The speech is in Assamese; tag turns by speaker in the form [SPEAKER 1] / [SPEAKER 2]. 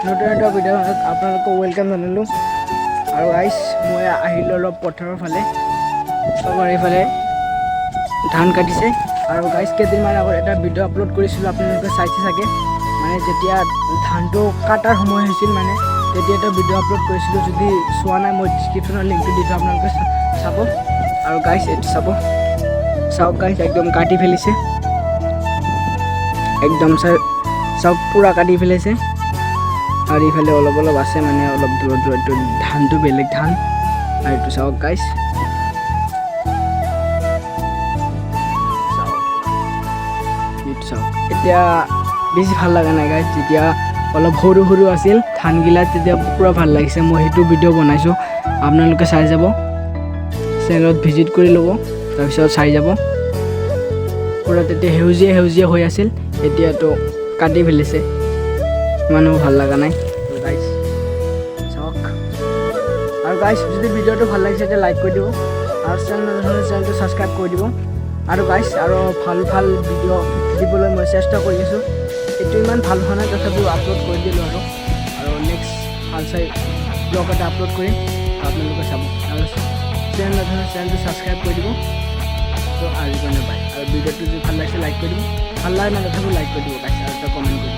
[SPEAKER 1] নতুন এটা ভিডিঅ' আপোনালোকক ৱেলকাম জনালোঁ। আৰু গাইছ মই আহিলোঁ অলপ পথাৰৰ ফালে। আমাৰ এইফালে ধান কাটিছে। আৰু গাইছ কেইদিনমান আগত এটা ভিডিঅ' আপলোড কৰিছিলোঁ, আপোনালোকে চাইছে চাগে। মানে যেতিয়া ধানটো কাটাৰ সময় হৈছিল মানে তেতিয়া এটা ভিডিঅ' আপলোড কৰিছিলোঁ। যদি চোৱা নাই মই ডিছক্ৰিপশ্যনৰ লিংকটো দি থওঁ, আপোনালোকে চাব। আৰু গাইছ এইটো চাওক গাইছ একদম কাটি ফেলিছে, একদম চাওক পূৰা কাটি ফেলাইছে। আৰু ইফালে অলপ অলপ আছে, মানে অলপ দূৰত দূৰত ধানটো বেলেগ ধান। আৰু এইটো চাওক গাইছ, চাওক এতিয়া বেছি ভাল লগা নাই গাইছ। যেতিয়া অলপ সৰু সৰু আছিল ধানগিলা তেতিয়া পূৰা ভাল লাগিছে। মই সেইটো ভিডিঅ' বনাইছোঁ, আপোনালোকে চাই যাব, চেনেলত ভিজিট কৰি ল'ব, তাৰপিছত চাই যাব। পূৰা তেতিয়া সেউজীয়া সেউজীয়া হৈ আছিল, এতিয়াতো কাটি ফেলিছে, ইমানো ভাল লগা নাই গাইছ। চাওক আৰু গাইছ যদি ভিডিঅ'টো ভাল লাগিছে তেতিয়া লাইক কৰি দিব, আৰু চেনেলটো ছাবস্ক্ৰাইব কৰি দিব। আৰু গাইছ আৰু ভাল ভাল ভিডিঅ' দিবলৈ মই চেষ্টা কৰি আছোঁ। এইটো ইমান ভাল হোৱা নাই, তথাপিও আপলোড কৰি দিলোঁ। আৰু নেক্সট ভাল চাই ব্লগ এটা আপলোড কৰিম, আপোনালোকে চাব। আৰু চেনেলটো ছাবস্ক্ৰাইব কৰি দিব। তো আজিৰ কাৰণে বাই। আৰু ভিডিঅ'টো যদি ভাল লাগিছে লাইক কৰি দিব, ভাল লাগে নাই তথাপিও লাইক কৰি দিব গাইছ, আৰু এটা কমেণ্ট কৰি দিব।